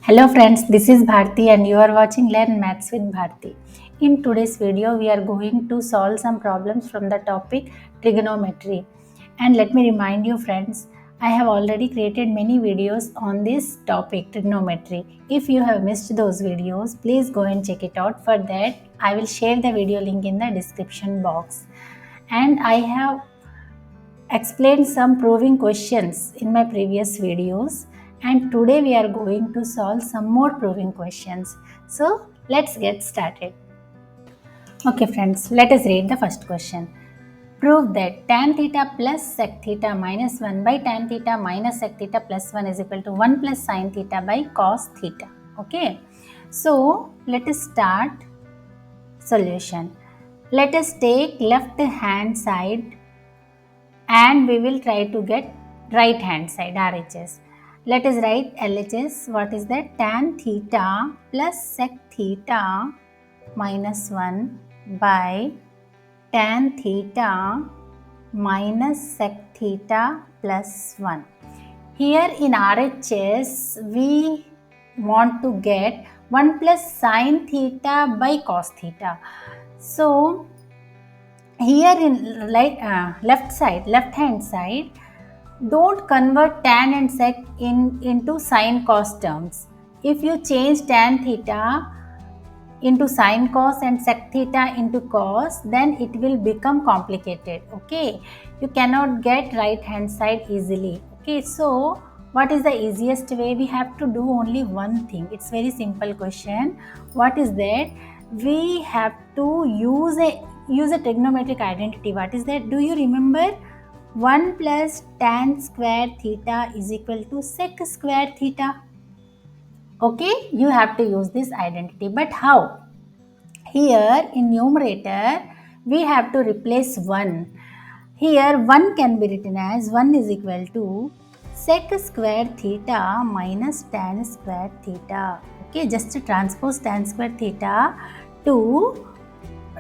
Hello friends, this is Bharti and you are watching Learn Maths with Bharti. In today's video, we are going to solve some problems from the topic trigonometry. And let me remind you friends, I have already created many videos on this topic trigonometry. If you have missed those videos, please go and check it out. For that, I will share the video link in the description box. And I have explained some proving questions in my previous videos, and today we are going to solve some more proving questions. So let's get started. Okay friends, let us read the first question. Prove that tan theta plus sec theta minus 1 by tan theta minus sec theta plus 1 is equal to 1 plus sin theta by cos theta. Okay, so let us start solution. Let us take left hand side and we will try to get right hand side RHS. Let us write LHS. What is that? Tan theta plus sec theta minus 1 by tan theta minus sec theta plus 1. Here in RHS we want to get 1 plus sin theta by cos theta. So here in left hand side, don't convert tan and sec into sin cos terms. If you change tan theta into sin cos and sec theta into cos, then it will become complicated. Okay, you cannot get right hand side easily. Okay, so what is the easiest way? We have to do only one thing. It's very simple question. What is that? We have to use a trigonometric identity. What is that? Do you remember? 1 plus tan square theta is equal to sec square theta. Okay, you have to use this identity. But how? Here in numerator, we have to replace 1. Here 1 can be written as 1 is equal to sec square theta minus tan square theta. Okay, just to transpose tan square theta to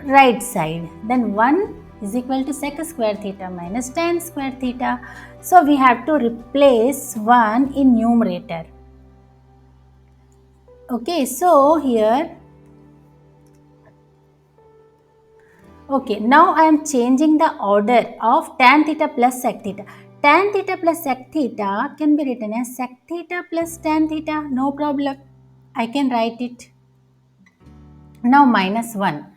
right side. Then 1 is equal to sec square theta minus tan square theta. So we have to replace 1 in numerator. Okay, so here, okay, now I am changing the order of tan theta plus sec theta. Tan theta plus sec theta can be written as sec theta plus tan theta. No problem. I can write it. Now minus 1.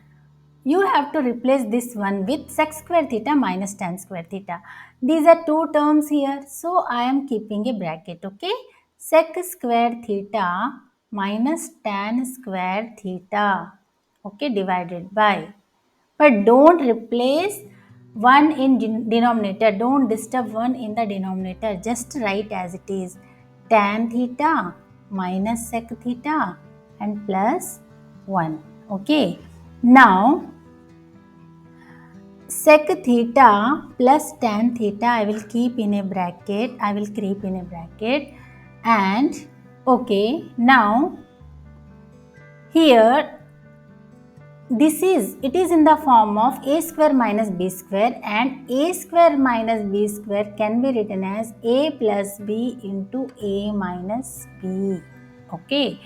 You have to replace this one with sec square theta minus tan square theta. These are two terms here. So I am keeping a bracket. Okay. Sec square theta minus tan square theta. Okay. Divided by. But don't replace 1 in denominator. Don't disturb 1 in the denominator. Just write as it is. Tan theta minus sec theta and plus 1. Okay. Now, sec theta plus tan theta I will keep in a bracket. And okay. Now, here it is in the form of a square minus b square, and a square minus b square can be written as a plus b into a minus b. Okay,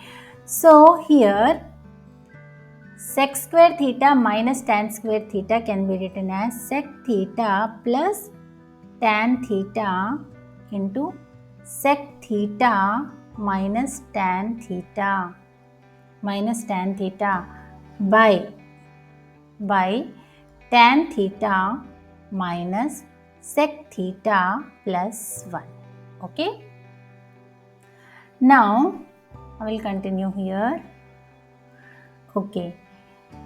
so here sec square theta minus tan square theta can be written as sec theta plus tan theta into sec theta minus tan theta by tan theta minus sec theta plus 1. Okay. Now, I will continue here. Okay.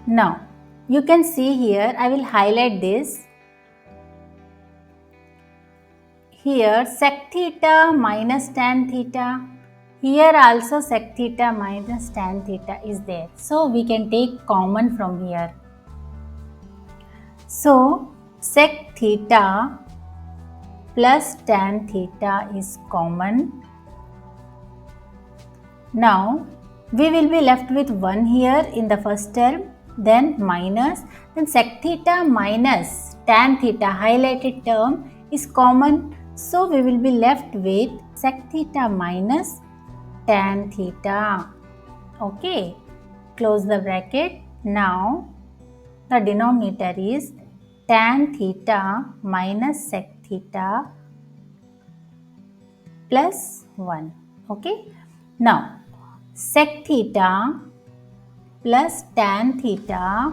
Now, you can see here, I will highlight this. Here, sec theta minus tan theta. Here also sec theta minus tan theta is there. So, we can take common from here. So, sec theta plus tan theta is common. Now, we will be left with 1 here in the first term, then minus, then sec theta minus tan theta highlighted term is common, so we will be left with sec theta minus tan theta. Okay, close the bracket. Now the denominator is tan theta minus sec theta plus 1. Okay, now sec theta plus tan theta.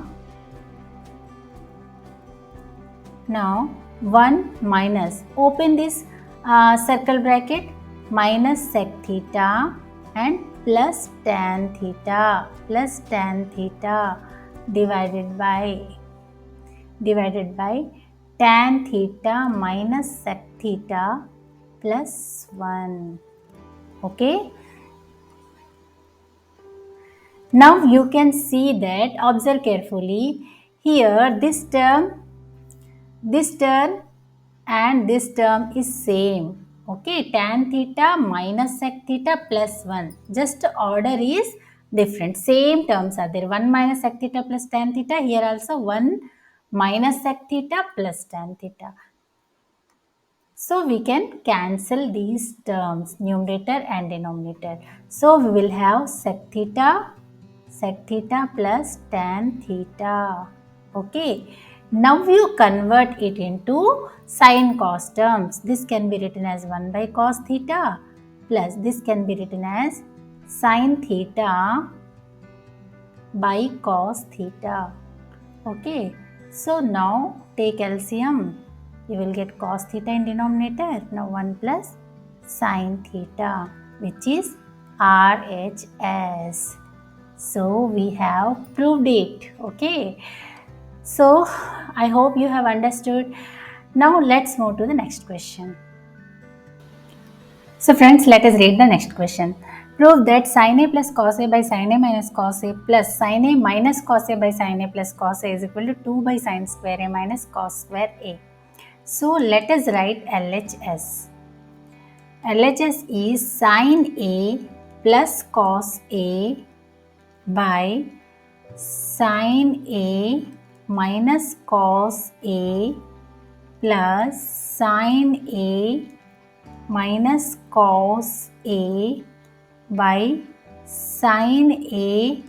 Now 1 minus, open this circle bracket, minus sec theta and plus tan theta divided by tan theta minus sec theta plus 1. Okay. Now you can see that, observe carefully, here this term and this term is same. Okay, tan theta minus sec theta plus 1, just order is different, same terms are there. 1 minus sec theta plus tan theta, here also 1 minus sec theta plus tan theta. So we can cancel these terms, numerator and denominator. So we will have sec theta plus tan theta. Okay, now you convert it into sin cos terms. This can be written as 1 by cos theta plus this can be written as sin theta by cos theta. Okay, so now take LCM. You will get cos theta in denominator. Now 1 plus sin theta, which is RHS. So we have proved it. Okay, so I hope you have understood. Now let's move to the next question. So friends, let us read the next question. Prove that sin A plus cos A by sin A minus cos A plus sin A minus cos A by sin A plus cos A is equal to 2 by sin square A minus cos square A. So let us write LHS. LHS is sin A plus cos A by sin A minus cos A plus sin A minus cos A by sin A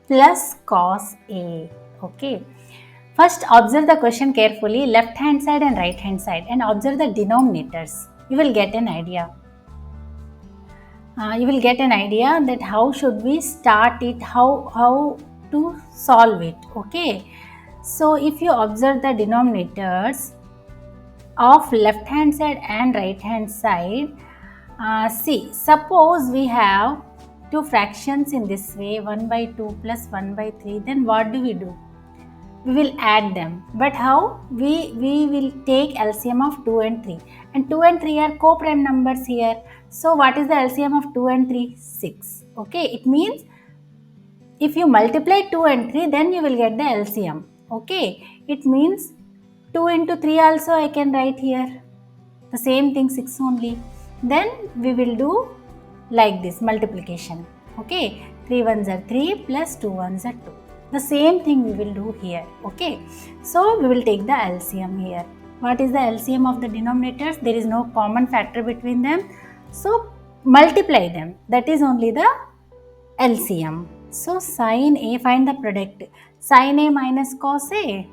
plus cos A. Okay. First observe the question carefully, left hand side and right hand side, and observe the denominators. You will get an idea. That how should we start it, how to solve it. Okay, so if you observe the denominators of left hand side and right hand side, see, suppose we have two fractions in this way, 1 by 2 plus 1 by 3, then what do? We will add them. But how? We will take LCM of 2 and 3, and 2 and 3 are co-prime numbers here. So what is the LCM of 2 and 3? 6. Okay, it means if you multiply 2 and 3, then you will get the LCM. Okay, it means 2 into 3 also I can write here, the same thing, 6 only. Then we will do like this multiplication. Okay, 3 ones are 3 plus 2 ones are 2. The same thing we will do here. Okay, so we will take the LCM here. What is the LCM of the denominators? There is no common factor between them, so multiply them. That is only the LCM. So sin A, find the product. Sin A minus cos A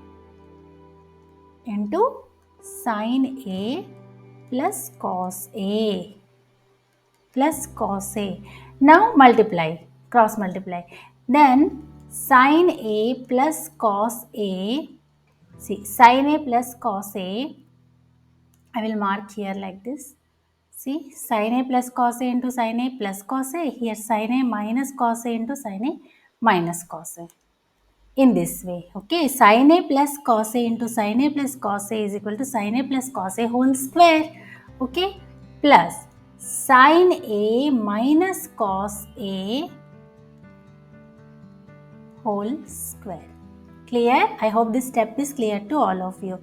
into sin A plus cos A plus cos A. Now multiply, cross multiply. Then sin A plus cos A, see, sin A plus cos A, I will mark here like this. See, sin A plus cos A into sin A plus cos A, here sin A minus cos A into sin A minus cos A. In this way, okay, sin A plus cos A into sin A plus cos A is equal to sin A plus cos A whole square. Okay, plus sin A minus cos A whole square. Clear? I hope this step is clear to all of you.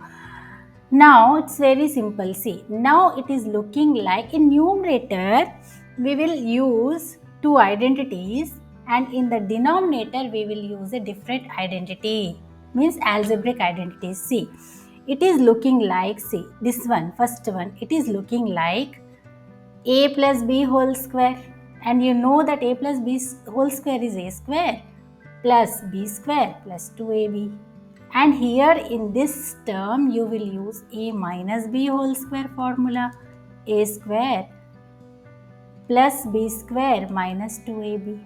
Now it's very simple. See, now it is looking like in numerator we will use two identities, and in the denominator we will use a different identity, means algebraic identity. See, it is looking like, see this one, first one, it is looking like a plus b whole square, and you know that a plus b whole square is a square plus b square plus 2ab. And here in this term you will use a minus b whole square formula, a square plus b square minus 2ab.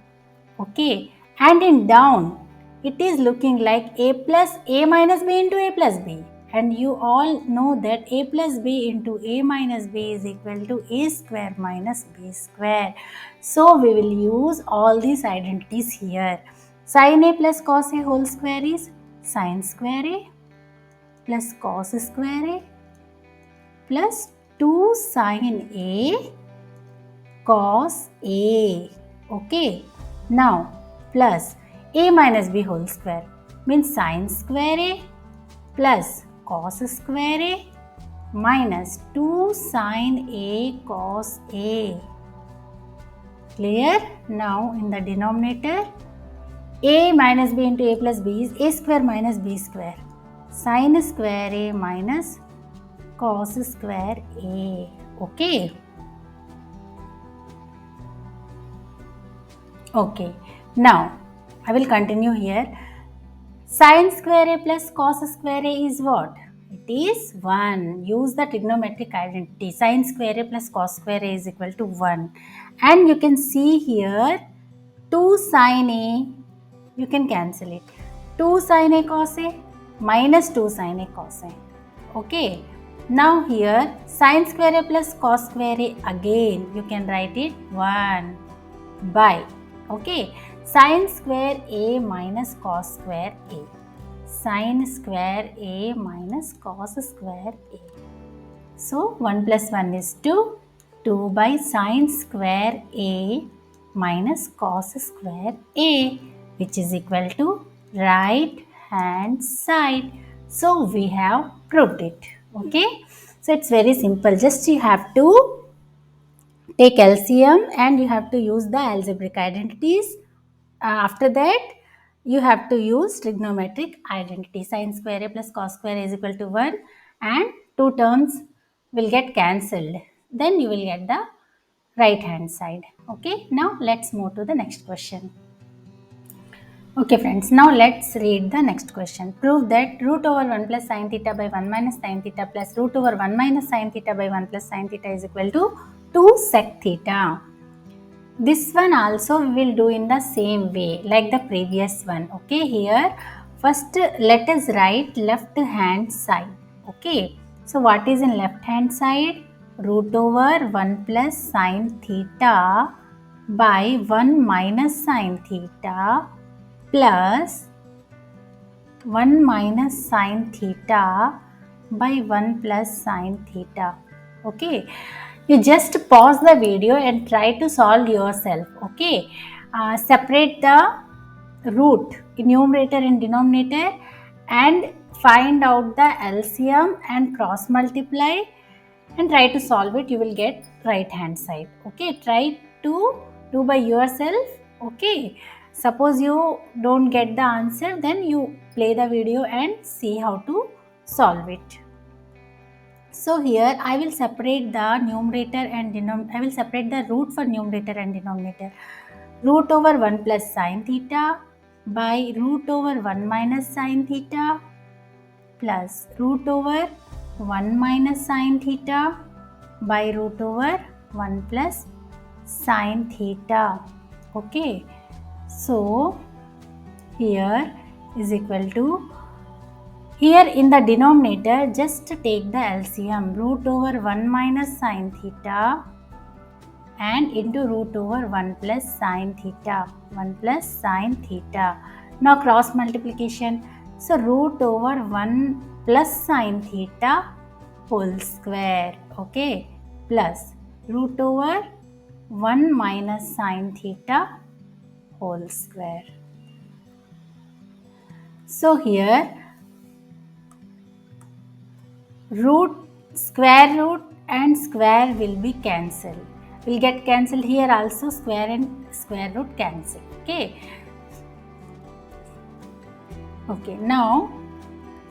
Okay, and in down it is looking like a plus a minus b into a plus b, and you all know that a plus b into a minus b is equal to a square minus b square. So we will use all these identities here. Sin a plus cos a whole square is sin square a plus cos square a plus 2 sin a cos a. Okay, now plus a minus b whole square means sin square a plus cos square a minus 2 sin a cos a. Clear? Now in the denominator, a minus b into a plus b is a square minus b square, sin square a minus cos square a. Okay. Okay, now I will continue here. Sin square a plus cos square a is what? It is 1. Use the trigonometric identity. Sin square a plus cos square a is equal to 1. And you can see here 2 sin a, you can cancel it. 2 sin a cos a minus 2 sin a cos a. Okay. Now here sin square a plus cos square a, again you can write it 1 by, okay, sin square a minus cos square a, sin square a minus cos square a. So 1 plus 1 is 2, 2 by sin square a minus cos square a, which is equal to right hand side. So we have proved it. Okay, so it's very simple, just you have to take LCM and you have to use the algebraic identities. After that, you have to use trigonometric identity. Sin square a plus cos square a is equal to 1 and two terms will get cancelled. Then you will get the right hand side. Okay, now let's move to the next question. Okay friends, now let's read the next question. Prove that root over 1 plus sin theta by 1 minus sin theta plus root over 1 minus sin theta by 1 plus sin theta is equal to 2 sec theta. This one also we will do in the same way like the previous one. Okay, here first let us write left hand side. Okay, so what is in left hand side? Root over 1 plus sin theta by 1 minus sin theta plus 1 minus sin theta by 1 plus sin theta. Okay, you just pause the video and try to solve yourself. Okay, separate the root in numerator and denominator and find out the LCM and cross multiply and try to solve it. You will get right hand side. Okay, try to do by yourself. Okay, suppose you don't get the answer, then you play the video and see how to solve it. So here I will separate the numerator and denominator. I will separate the root for numerator and denominator. Root over 1 plus sin theta by root over 1 minus sin theta plus root over 1 minus sin theta by root over 1 plus sin theta. Okay, so here is equal to, here in the denominator just take the LCM, root over 1 minus sin theta and into root over 1 plus sin theta, 1 plus sin theta. Now cross multiplication, so root over 1 plus sin theta whole square, okay, plus root over 1 minus sin theta whole square. So here root, square root and square will be cancelled. will get cancelled. Here also square and square root cancel. Okay, now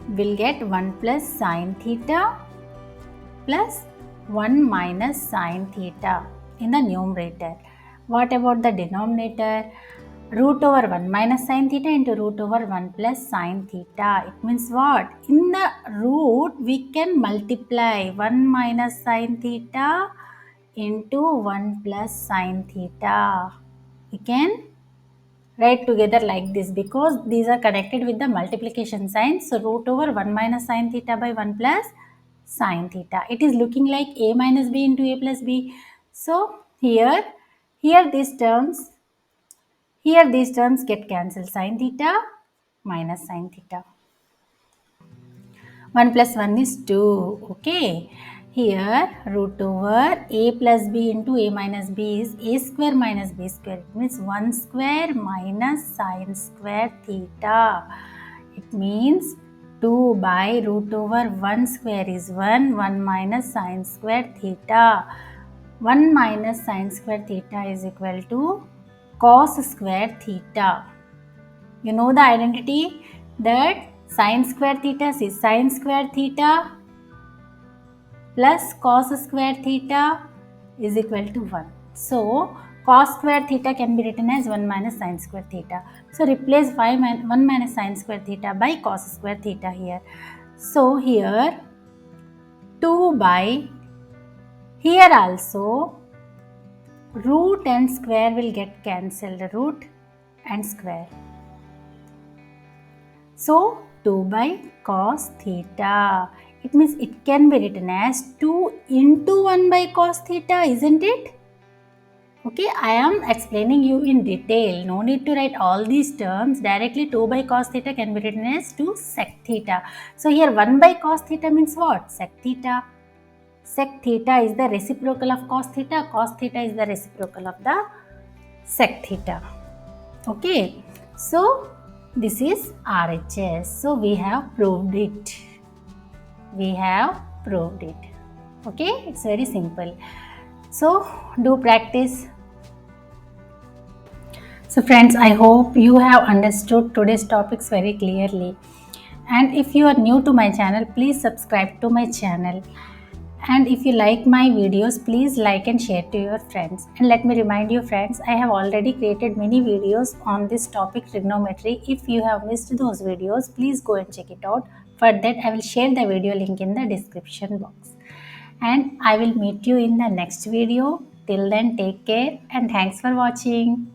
we'll get 1 plus sine theta plus 1 minus sine theta in the numerator. What about the denominator? Root over 1 minus sine theta into root over 1 plus sine theta. It means what? In the root, we can multiply 1 minus sine theta into 1 plus sine theta. We can write together like this because these are connected with the multiplication sign. So root over 1 minus sine theta by 1 plus sine theta. It is looking like a minus b into a plus b. So here these terms get cancelled. Sine theta minus sine theta. 1 plus 1 is 2. Okay. Here root over a plus b into a minus b is a square minus b square. It means 1 square minus sine square theta. It means 2 by root over 1 square is 1. 1 minus sine square theta. 1 minus sine square theta is equal to cos square theta. You know the identity that sine square theta is sine square theta plus cos square theta is equal to 1. So, cos square theta can be written as 1 minus sine square theta. So, replace 1 minus sine square theta by cos square theta here. So, here 2 by, here also root and square will get cancelled, root and square. So, 2 by cos theta. It means it can be written as 2 into 1 by cos theta, isn't it? Okay, I am explaining you in detail. No need to write all these terms. Directly 2 by cos theta can be written as 2 sec theta. So, here 1 by cos theta means what? Sec theta. Sec theta is the reciprocal of cos theta. Cos theta is the reciprocal of the sec theta. Okay, so this is RHS. So we have proved it. Okay, it's very simple. So do practice. So friends, I hope you have understood today's topics very clearly. And if you are new to my channel, please subscribe to my channel. And if you like my videos, please like and share to your friends. And let me remind you friends, I have already created many videos on this topic trigonometry. If you have missed those videos, please go and check it out. For that, I will share the video link in the description box. And I will meet you in the next video. Till then, take care and thanks for watching.